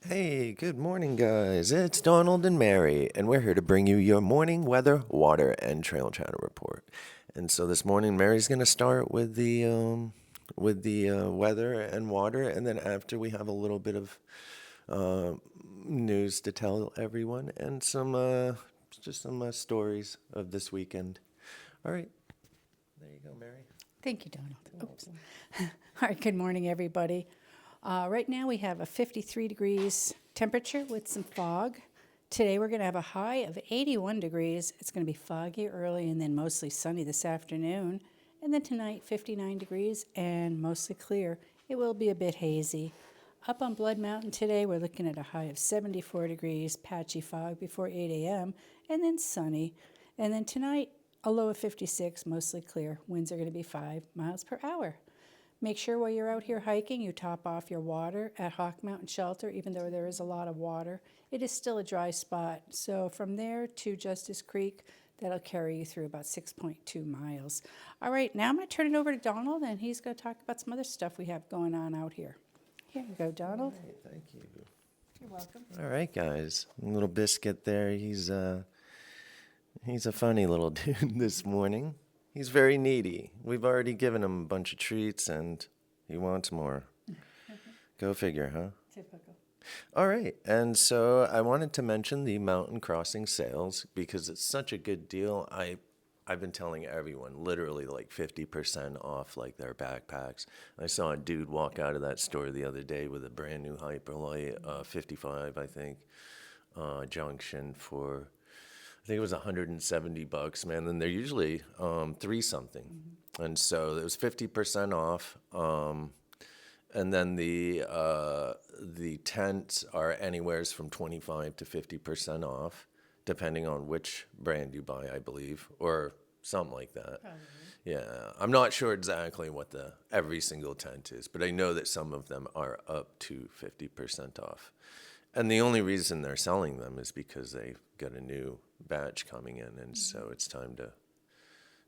Hey, good morning, guys. It's Donald and Mary, and we're here to bring you your morning weather, water, and trail chatter report. And so this morning, Mary's going to start with the weather and water, and then after we have a little bit of uh, news to tell everyone and some stories of this weekend. All right, there you go, Mary. Thank you, Donald. Oops. All right, good morning, everybody. Right now we have a 53 degrees temperature with some fog. Today we're going to have a high of 81 degrees. It's going to be foggy early and then mostly sunny this afternoon. And then tonight, 59 degrees and mostly clear. It will be a bit hazy. Up on Blood Mountain today, we're looking at a high of 74 degrees, patchy fog before 8 a.m., and then sunny. And then tonight, a low of 56, mostly clear. Winds are going to be 5 miles per hour. Make sure while you're out here hiking, you top off your water at Hawk Mountain Shelter, even though there is a lot of water. It is still a dry spot. So from there to Justice Creek, that'll carry you through about 6.2 miles. All right, now I'm going to turn it over to Donald, and he's going to talk about some other stuff we have going on out here. Here you go, Donald. All right, thank you. You're welcome. All right, guys. Little Biscuit there. He's a funny little dude this morning. He's very needy. We've already given him a bunch of treats and he wants more. Go figure, huh? Typical. All right. And so I wanted to mention the mountain crossing sales because it's such a good deal. I've been telling everyone literally like 50% off like their backpacks. I saw a dude walk out of that store the other day with a brand new Hyperlight 55, I think, junction for I think it was $170, man. And they're usually three something, and so it was 50% off. And then the tents are anywheres from 25 to 50% off, depending on which brand you buy, I believe, or something like that. Probably. Yeah, I'm not sure exactly what the every single tent is, but I know that some of them are up to 50% off. And the only reason they're selling them is because they've got a new batch coming in, and so it's time to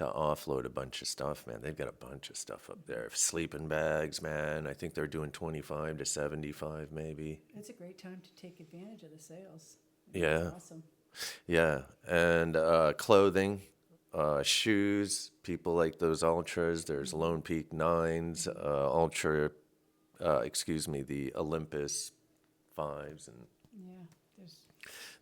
offload a bunch of stuff, man. They've got a bunch of stuff up there. Sleeping bags, man. I think they're doing 25 to 75 maybe. It's a great time to take advantage of the sales. Yeah. Awesome. Yeah, and clothing, shoes. People like those ultras. There's Lone Peak Nines, Ultra. Excuse me, the Olympus fives, and Yeah, there's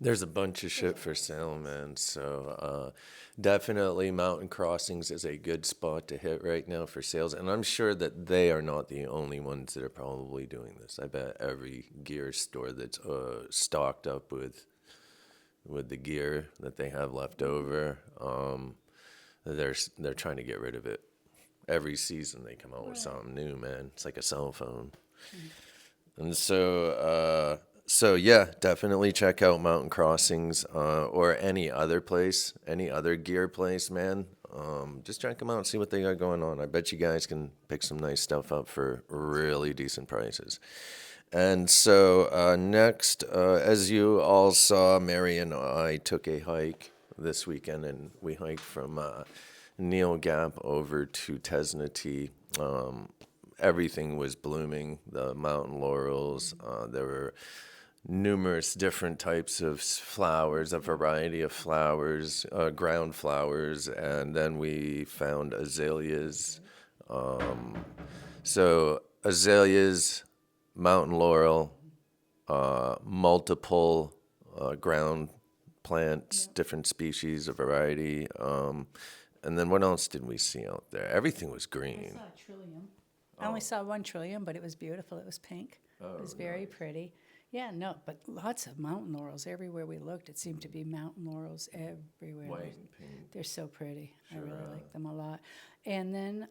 there's a bunch of shit for sale, man. So definitely, Mountain Crossings is a good spot to hit right now for sales, and I'm sure that they are not the only ones that are probably doing this. I bet every gear store that's stocked up with the gear that they have left over. They're trying to get rid of it. Every season they come out with something new, man. It's like a cell phone. And so yeah, definitely check out Mountain Crossings or any other place, any other gear place, man. Just check them out and see what they got going on. I bet you guys can pick some nice stuff up for really decent prices. And so next, as you all saw, Mary and I took a hike this weekend, and we hiked from Neil Gap over to Tesnati. Everything was blooming, the mountain laurels. There were numerous different types of flowers, a variety of flowers, ground flowers, and then we found azaleas. So azaleas, mountain laurel, multiple ground plants, Yep. different species, a variety. And then what else did we see out there? Everything was I green. saw a trillium. I only saw one trillium, but it was beautiful. It was pink. It was very pretty. Yeah, no, but lots of mountain laurels everywhere we looked. It seemed to be mountain laurels everywhere. White and pink. They're so pretty. I Sure really are. like them a lot. And then,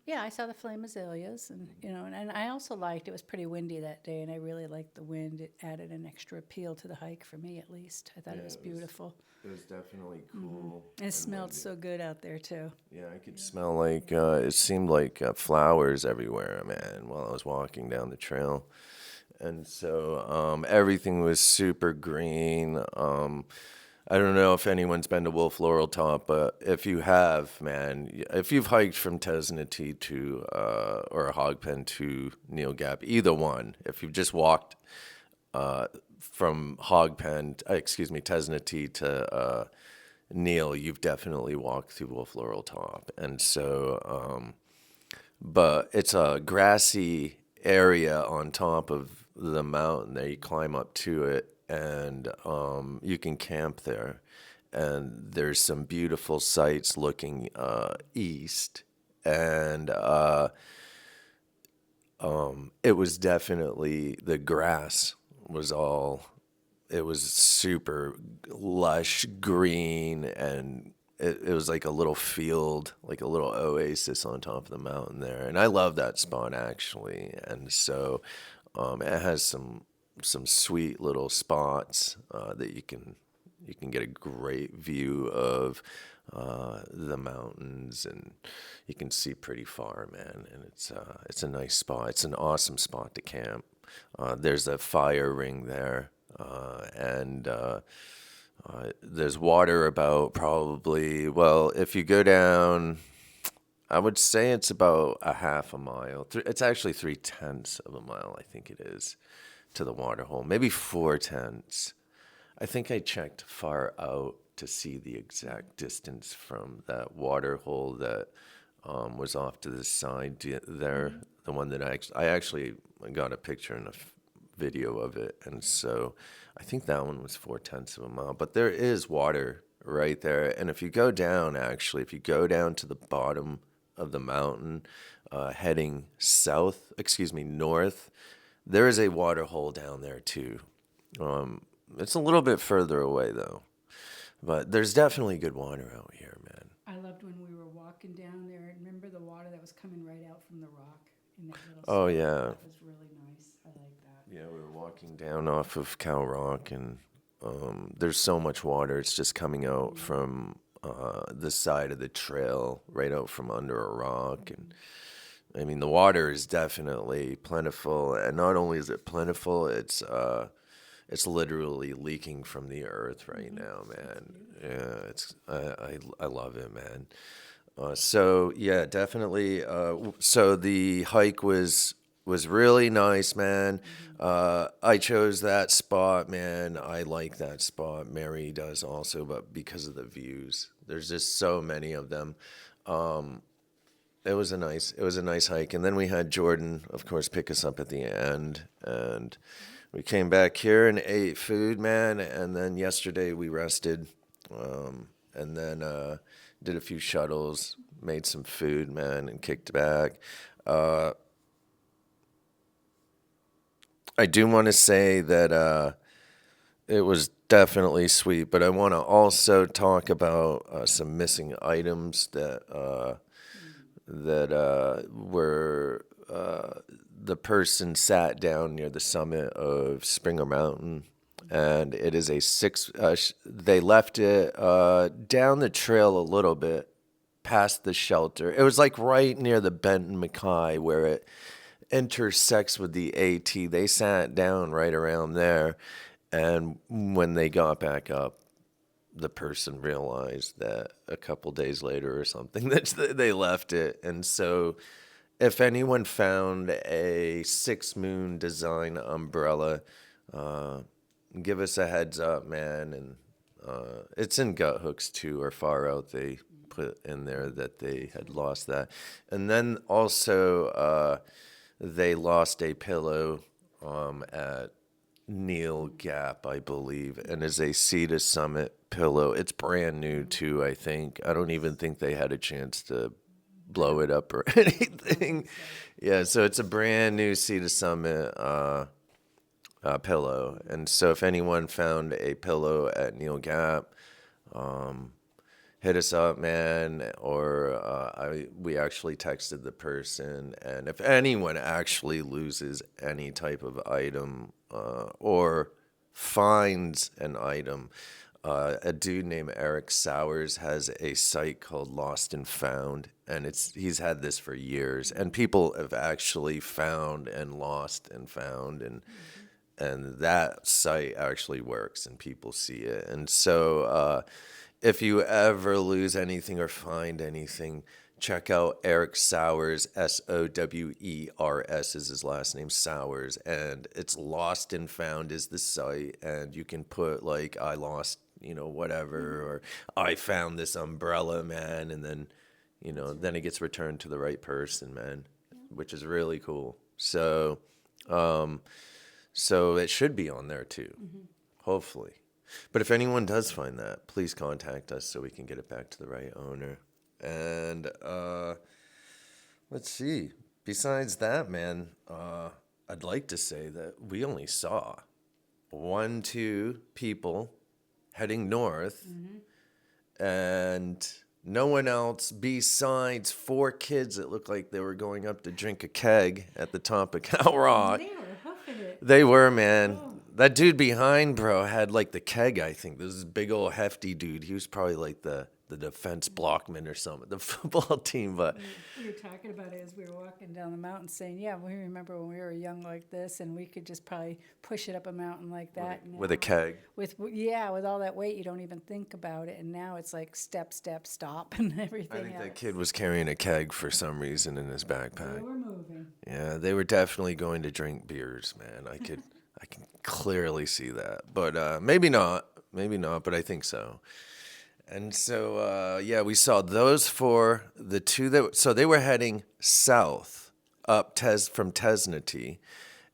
yeah, I saw the flame azaleas, and and I also liked. It was pretty windy that day, and I really liked the wind. It added an extra appeal to the hike for me, at least. I thought Yeah, it was it was- beautiful, It was definitely cool. and it smelled so good out there too. Yeah, I could smell like it seemed like flowers everywhere, man, while I was walking down the trail. And so everything was super green. I don't know if anyone's been to Wolf Laurel Top, but if you have, man, if you've hiked from Tesnati to or Hogpen to Neil Gap, either one, if you've just walked from Tesnati to Neil, you've definitely walked through Wolf Laurel Top. And so, but it's a grassy area on top of the mountain there. You climb up to it and you can camp there. And there's some beautiful sights looking east. And it was definitely, the grass was all, it was super lush green, and it was like a little field, like a little oasis on top of the mountain there. And I love that spot actually. And so it has some sweet little spots that you can get a great view of the mountains, and you can see pretty far, man. And it's a nice spot. It's an awesome spot to camp. There's a fire ring there, and there's water about probably, well, if you go down, I would say it's about a half a mile. It's actually 3/10 of a mile, I think it is, to the water hole. Maybe 4/10. I think I checked far out to see the exact distance from that water hole that was off to the side there. The one that I actually got a picture and a video of it, and so I think that one was 4/10 of a mile. But there is water right there, and if you go down, actually, if you go down to the bottom of the mountain, heading north, there is a water hole down there too. It's a little bit further away though, but there's definitely good water out here, man. I loved when we were walking down there. Remember the water that was coming right out from the rock in that little Oh spot? yeah, That was really nice. I like that. yeah. We were walking down off of Cow Rock, and there's so much water. It's just coming out from the side of the trail, right out from under a rock, and I mean the water is definitely plentiful. And not only is it plentiful, it's literally leaking from the earth right now, man. Yeah, I love it, man. So yeah, definitely. So the hike was really nice, man. I chose that spot, man. I like that spot. Mary does also, but because of the views, there's just so many of them. It was a nice hike, and then we had Jordan, of course, pick us up at the end, and we came back here and ate food, man. And then yesterday we rested, and then did a few shuttles, made some food, man, and kicked back. I do want to say that it was definitely sweet, but I want to also talk about some missing items that were the person sat down near the summit of Springer Mountain, and it is a they left it down the trail a little bit past the shelter. It was like right near the Benton Mackay where it intersects with the AT. They sat down right around there, and when they got back up, the person realized that a couple days later or something that they left it. And so if anyone found a Six Moon design umbrella, give us a heads up, man. And it's in Gut Hooks too, or Far Out. They put in there that they had lost that. And then also they lost a pillow at Neil Gap, I believe, and is a Sea to Summit pillow. It's brand new too, I think. I don't even think they had a chance to blow it up or anything. Yeah, so it's a brand new Sea to Summit pillow. And so if anyone found a pillow at Neil Gap, hit us up, man. Or we actually texted the person. And if anyone actually loses any type of item or finds an item, a dude named Eric Sowers has a site called Lost and Found, and he's had this for years, and people have actually found and lost and found, and that site actually works, and people see it. And so if you ever lose anything or find anything, check out Eric Sowers, Sowers is his last name, Sowers, and it's Lost and Found is the site, and you can put like I lost, whatever, or I found this umbrella, man, and then, then it gets returned to the right person, man, which is really cool. So it should be on there too, hopefully. But if anyone does find that, please contact us so we can get it back to the right owner. And let's see. Besides that, man, I'd like to say that we only saw 2 people heading north, and no one else besides 4 kids that looked like they were going up to drink a keg at the top of Cow Rock. They were huffing it. They were, man. That dude behind, bro, had like the keg, I think. This is big old hefty dude. He was probably like the defense blockman or something, the football team. But We were talking about it as we were walking down the mountain, saying, "Yeah, we remember when we were young like this, and we could just probably push it up a mountain like that." with a keg. with all that weight, you don't even think about it, and now it's like step, stop, and everything. I think else. that kid was carrying a keg for some reason in his They backpack. were moving. Yeah, they were definitely going to drink beers, man. I can clearly see that. But maybe not, but I think so. And so, yeah, we saw those 4, the 2 so they were heading south up from Tesnati.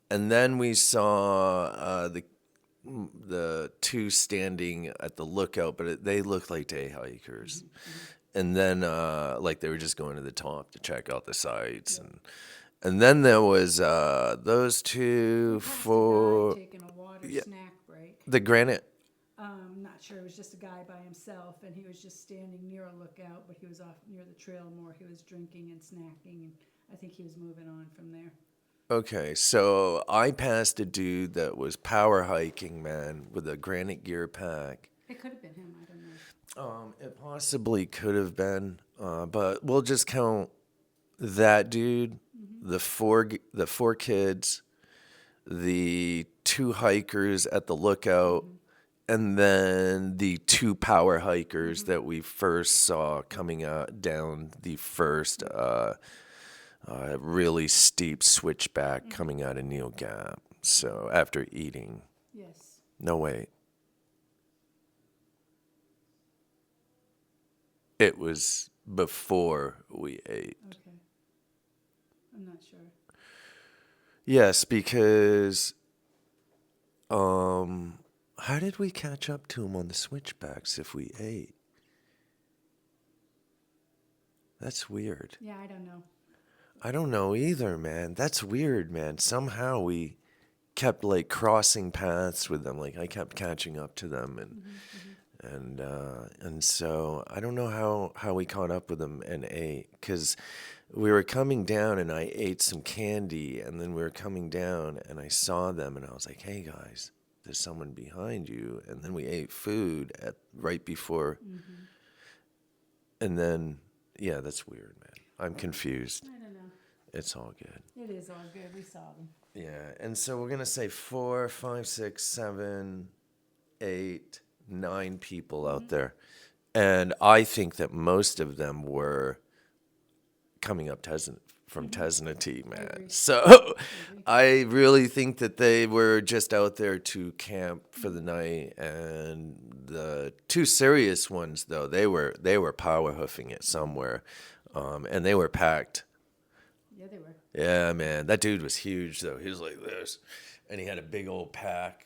And then we saw the 2 standing at the lookout, but they looked like day hikers. And then, like they were just going to the top to check out the sights. And then there was those 2 for taking a water snack break. the granite. Not sure. It was just a guy by himself, and he was just standing near a lookout, but he was off near the trail more. He was drinking and snacking, and I think he was moving on from there. Okay, so I passed a dude that was power hiking, man, with a granite gear pack. It could have been him. I don't know. It possibly could have been, but we'll just count that dude, the four kids, the 2 hikers at the lookout, and then the 2 power hikers that we first saw coming out down the first really steep switchback coming out of Neil Gap. So after eating, Yes. no wait, it was before we ate. Okay. I'm not sure. Yes, because how did we catch up to him on the switchbacks if we ate? That's weird. Yeah, I don't know. I don't know either, man. That's weird, man. Somehow we kept like crossing paths with them. Like I kept catching up to them, and so I don't know how we caught up with them and ate, because we were coming down and I ate some candy, and then we were coming down and I saw them and I was like, "Hey guys, there's someone behind you." And then we ate food right before, and then yeah, that's weird, man. I'm confused. I don't know. It's all good. It is all good. We saw them. Yeah, and so we're gonna say 4, 5, 6, 7, 8, 9 people out there, and I think that most of them were coming up from Tesnati, man. So I really think that they were just out there to camp for the night. And the 2 serious ones, though, they were power hoofing it somewhere, and they were packed. Yeah, they were. Yeah, man, that dude was huge though. He was like this, and he had a big old pack.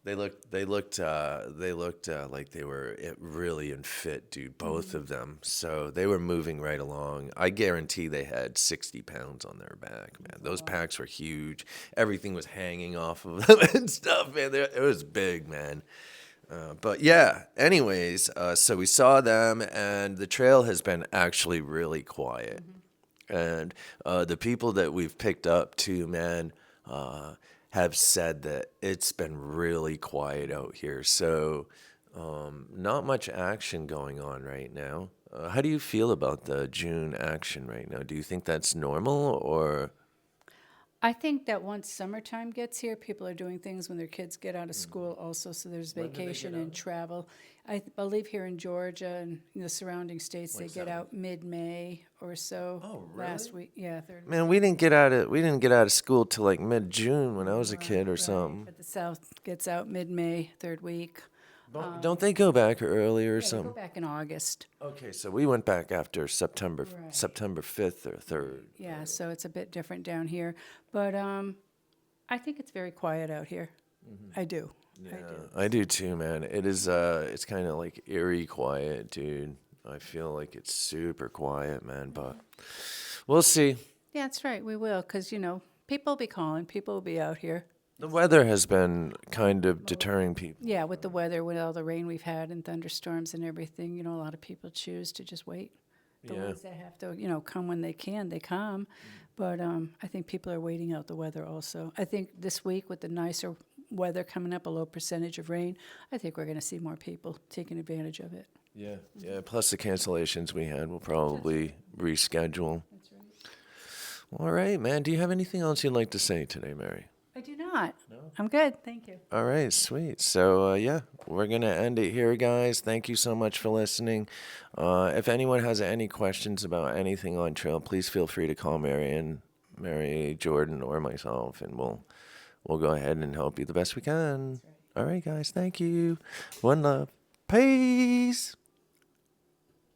They looked like they were really in fit, dude. Both of them. So they were moving right along. I guarantee they had 60 pounds on their back, man. Those packs were huge. Everything was hanging off of them and stuff, man. It was big, man. But yeah, anyways, so we saw them, and the trail has been actually really quiet. And the people that we've picked up too, man, have said that it's been really quiet out here. So not much action going on right now. How do you feel about the June action right now? Do you think that's normal, or? I think that once summertime gets here, people are doing things when their kids get out of school also, so there's When do they vacation get and out? travel. I believe here in Georgia and the surrounding states, they Like get seven. out mid-May or so. Oh, Last really? week, yeah, third. Man, we didn't get out of school till like mid-June when I was a kid or Right, something. but the South gets out mid-May, third week. Don't they go back earlier or Yeah, they go something? back in August. Okay, so we went back after September Right. September 5th or 3rd. Yeah, so it's a bit different down here. But I think it's very quiet out here. I do. I do. I do too, man. It is it's kind of like eerie quiet, dude. I feel like it's super quiet, man, but we'll see. Yeah, that's right. We will, because, people will be calling. People will be out here. The weather has been kind of deterring people. Yeah, with the weather, with all the rain we've had and thunderstorms and everything, a lot of people choose to just wait. The Yeah. ones that have to, come when they can, they come. But I think people are waiting out the weather also. I think this week with the nicer weather coming up, a low percentage of rain, I think we're going to see more people taking advantage of it. Yeah. Yeah, plus the cancellations we had will probably reschedule. That's right. All right, man. Do you have anything else you'd like to say today, Mary? I do not. No. I'm good. Thank you. All right, sweet. So, yeah, we're going to end it here, guys. Thank you so much for listening. If anyone has any questions about anything on trail, please feel free to call Mary, Jordan, or myself, and we'll go ahead and help you the best we can. All right, guys. Thank you. One love. Peace.